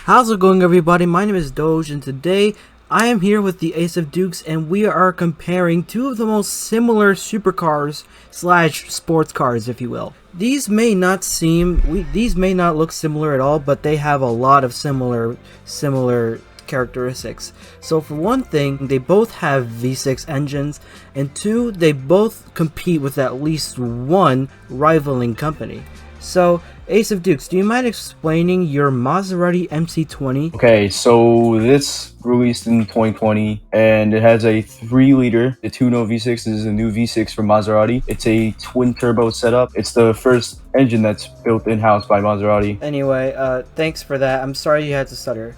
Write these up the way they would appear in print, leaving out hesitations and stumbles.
How's it going, everybody? My name is Doge, and today I am here with the AceofDukes, and we are comparing two of the most similar supercars slash sports cars, if you will. These may not look similar at all, but they have a lot of similar characteristics. So for one thing, they both have V6 engines, and two, they both compete with at least one rivaling company. So, AceofDukes, do you mind explaining your Maserati MC20? Okay, so this released in 2020, and it has a 3-liter. The 2.0 V6 is a new V6 from Maserati. It's a twin-turbo setup. It's the first engine that's built in-house by Maserati. Anyway, thanks for that. I'm sorry you had to stutter.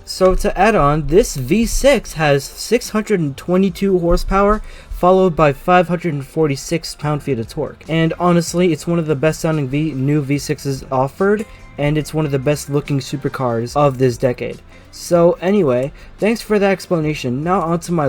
So to add on, this V6 has 622 horsepower, followed by 546 pound-feet of torque. And honestly, it's one of the best-sounding new V6s offered, and it's one of the best-looking supercars of this decade. So anyway, thanks for that explanation. Now onto my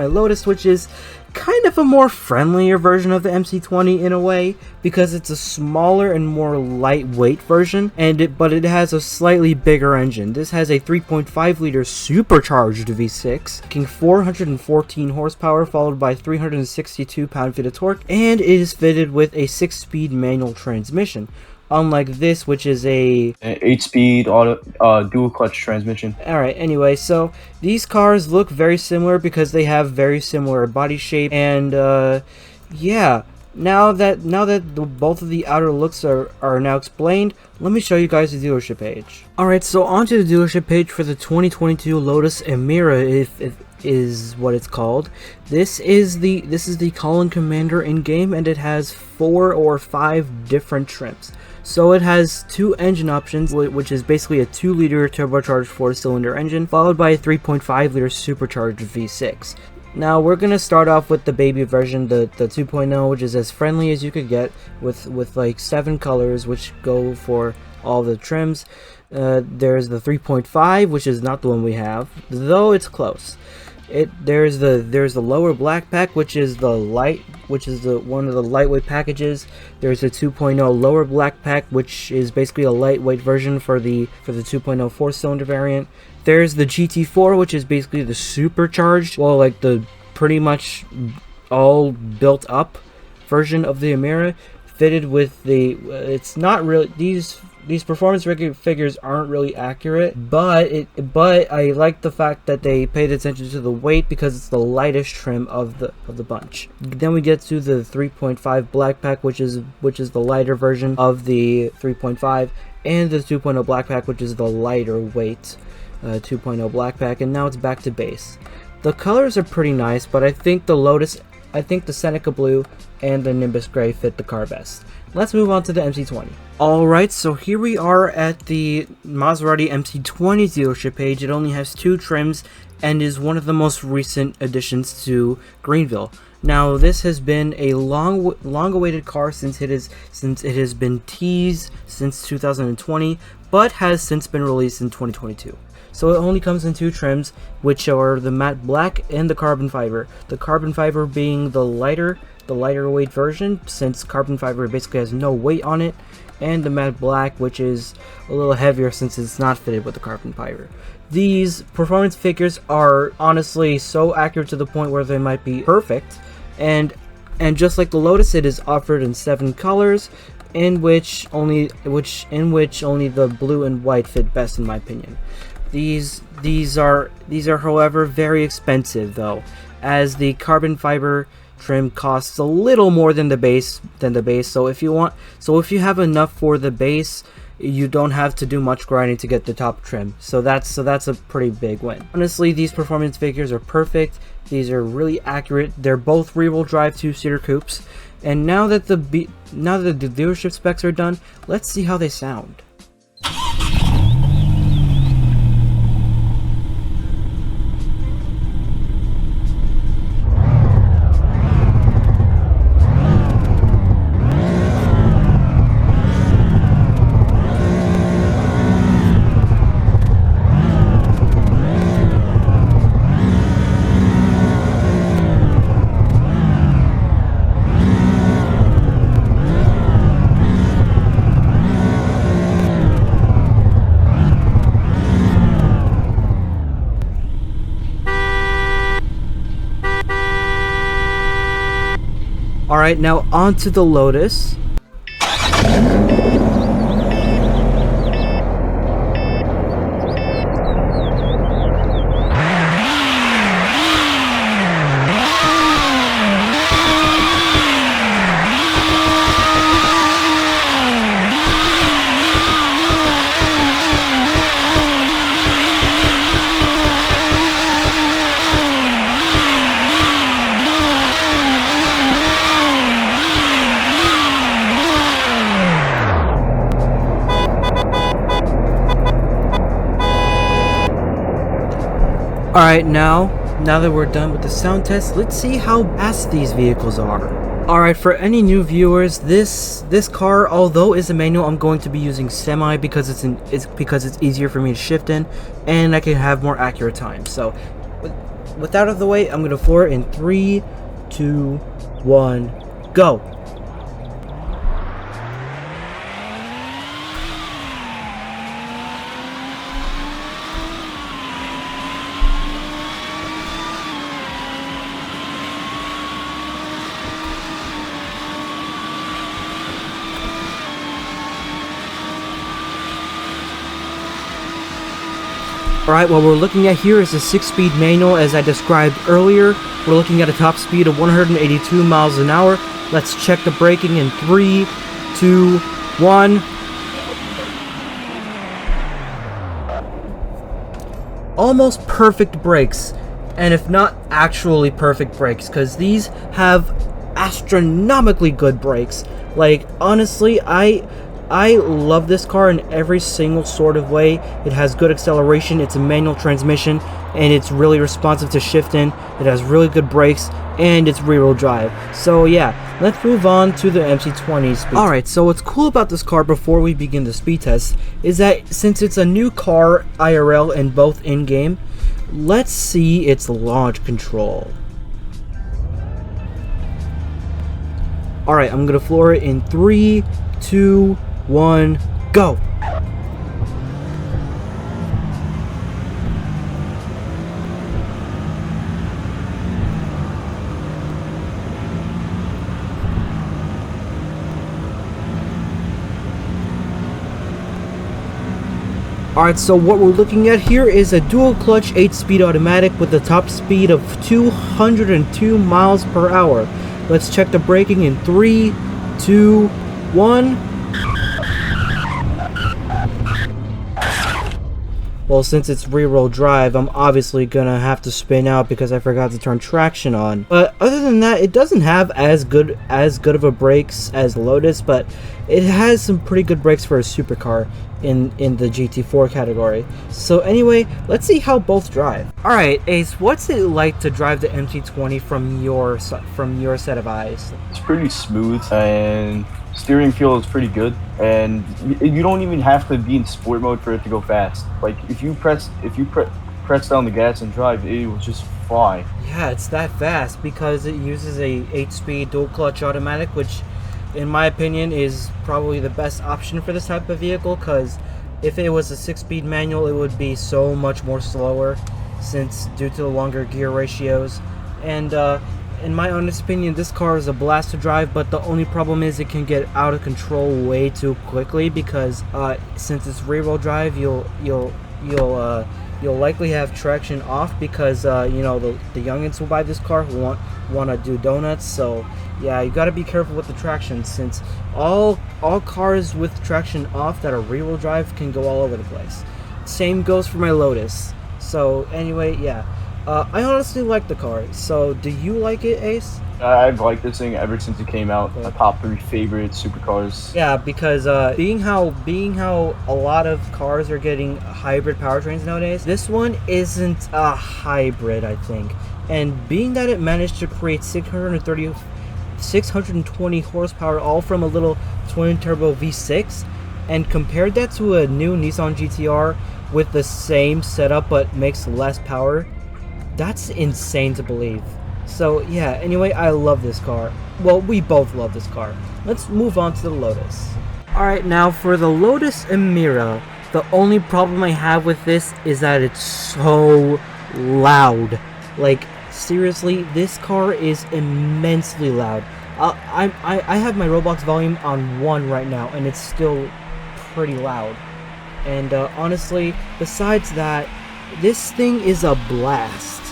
Lotus, which is kind of a more friendlier version of the MC20 in a way, because it's a smaller and more lightweight version, but it has a slightly bigger engine. This has a 3.5-liter supercharged V6, making 414 horsepower, followed by 362 pound-feet of torque, and it is fitted with a 6-speed manual transmission. Unlike this, which is an 8-speed auto dual clutch transmission. Alright, anyway, so these cars look very similar because they have very similar body shape, and yeah, now that both of the outer looks are now explained, let me show you guys the dealership page. Alright, so onto the dealership page for the 2022 Lotus Emira, if is what it's called. This is the Colin Commander in game, and it has 4 or 5 different trims. So it has 2 engine options, which is basically a 2-liter turbocharged 4-cylinder engine, followed by a 3.5-liter supercharged V6. Now we're gonna start off with the baby version, the 2.0, which is as friendly as you could get, with like 7 colors, which go for all the trims. There's the 3.5, which is not the one we have, though it's close. There's the lower black pack, which is one of the lightweight packages. There's a 2.0 lower black pack, which is basically a lightweight version for the 2.0 4-cylinder variant. There's the GT4, which is basically the supercharged, well, like the pretty much all built up version of the Emira, fitted with the it's not really, these performance figures aren't really accurate, but I like the fact that they paid attention to the weight because it's the lightest trim of the bunch. Then we get to the 3.5 black pack, which is the lighter version of the 3.5, and the 2.0 black pack, which is the lighter weight 2.0 black pack. And now it's back to base. The colors are pretty nice, but I think the Seneca blue and the Nimbus gray fit the car best. Let's move on to the MC20. Alright, so here we are at the Maserati MC20 dealership page. It only has 2 trims and is one of the most recent additions to Greenville. Now, this has been a long-awaited car since it has been teased since 2020, but has since been released in 2022. So it only comes in 2 trims, which are the matte black and the carbon fiber. The carbon fiber being the lighter weight version, since carbon fiber basically has no weight on it, and the matte black, which is a little heavier since it's not fitted with the carbon fiber. These performance figures are honestly so accurate to the point where they might be perfect, and just like the Lotus, it is offered in 7 colors, in which only the blue and white fit best, in my opinion. These are however very expensive though, as the carbon fiber trim costs a little more than the base. So if you have enough for the base, you don't have to do much grinding to get the top trim. So that's a pretty big win. Honestly, these performance figures are perfect. These are really accurate. They're both rear-wheel drive 2-seater coupes. And now that the dealership specs are done, let's see how they sound. Alright, now on to the Lotus. Alright, now that we're done with the sound test, let's see how fast these vehicles are. Alright, for any new viewers, this car, although is a manual, I'm going to be using semi because it's easier for me to shift in, and I can have more accurate time. So, with that out of the way, I'm going to floor it in 3, 2, 1, go! Alright, what we're looking at here is a 6-speed manual as I described earlier. We're looking at a top speed of 182 miles an hour. Let's check the braking in 3, 2, 1. Almost perfect brakes, and if not actually perfect brakes, because these have astronomically good brakes. Like, honestly, I love this car in every single sort of way. It has good acceleration, it's a manual transmission, and it's really responsive to shift in. It has really good brakes, and it's rear-wheel drive. So yeah, let's move on to the MC20 speed. Alright, so what's cool about this car before we begin the speed test is that since it's a new car IRL and both in-game, let's see its launch control. Alright, I'm gonna floor it in 3, 2, 1, go! Alright, so what we're looking at here is a dual clutch 8-speed automatic with a top speed of 202 miles per hour. Let's check the braking in 3, 2, 1. Well, since it's rear-wheel drive, I'm obviously gonna have to spin out because I forgot to turn traction on. But other than that, it doesn't have as good of a brakes as Lotus, but it has some pretty good brakes for a supercar in the GT4 category. So anyway, let's see how both drive. Alright, Ace, what's it like to drive the MT20 from your set of eyes? It's pretty smooth, and steering feel is pretty good, and you don't even have to be in sport mode for it to go fast. Like if you press down the gas and drive, it will just fly. Yeah, it's that fast because it uses a 8-speed dual clutch automatic, which in my opinion is probably the best option for this type of vehicle, because if it was a 6-speed manual it would be so much more slower since due to the longer gear ratios. And in my honest opinion, this car is a blast to drive, but the only problem is it can get out of control way too quickly because since it's rear-wheel drive, you'll likely have traction off because you know, the youngins who buy this car who want to do donuts. So yeah, you got to be careful with the traction, since all cars with traction off that are rear-wheel drive can go all over the place. Same goes for my Lotus. So anyway, yeah. I honestly like the car. So, do you like it, Ace? I've liked this thing ever since it came out. My top 3 favorite supercars. Yeah, because being how a lot of cars are getting hybrid powertrains nowadays, this one isn't a hybrid, I think. And being that it managed to create 620 horsepower, all from a little twin-turbo V6, and compared that to a new Nissan GTR with the same setup but makes less power, that's insane to believe. So yeah, anyway, I love this car. Well, we both love this car. Let's move on to the Lotus. Alright, now for the Lotus Emira, the only problem I have with this is that it's so loud. Like, seriously, this car is immensely loud. I have my Roblox volume on 1 right now, and it's still pretty loud. And honestly, besides that, this thing is a blast.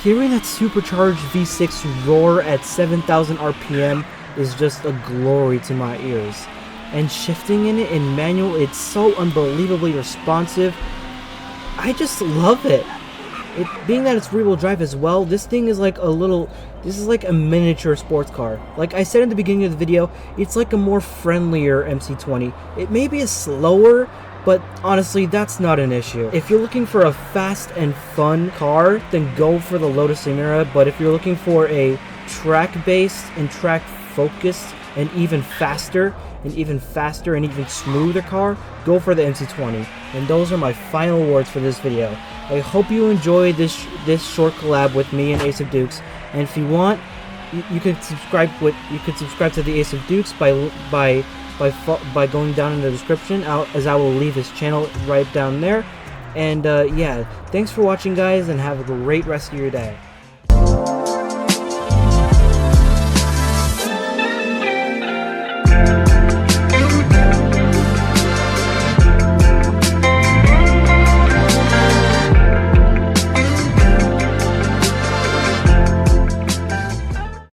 Hearing that supercharged V6 roar at 7,000 RPM is just a glory to my ears. And shifting in it in manual, it's so unbelievably responsive. I just love it. Being that it's rear-wheel drive as well, this thing is like this is like a miniature sports car. Like I said in the beginning of the video, it's like a more friendlier MC20. It may be slower, but honestly, that's not an issue. If you're looking for a fast and fun car, then go for the Lotus Emira. But if you're looking for a track-based and track-focused and even faster and even smoother car, go for the MC20. And those are my final words for this video. I hope you enjoyed this short collab with me and AceofDukes. And if you want, you could subscribe to the AceofDukes by going down in the description, as I will leave his channel right down there. And yeah, thanks for watching, guys, and have a great rest of your day.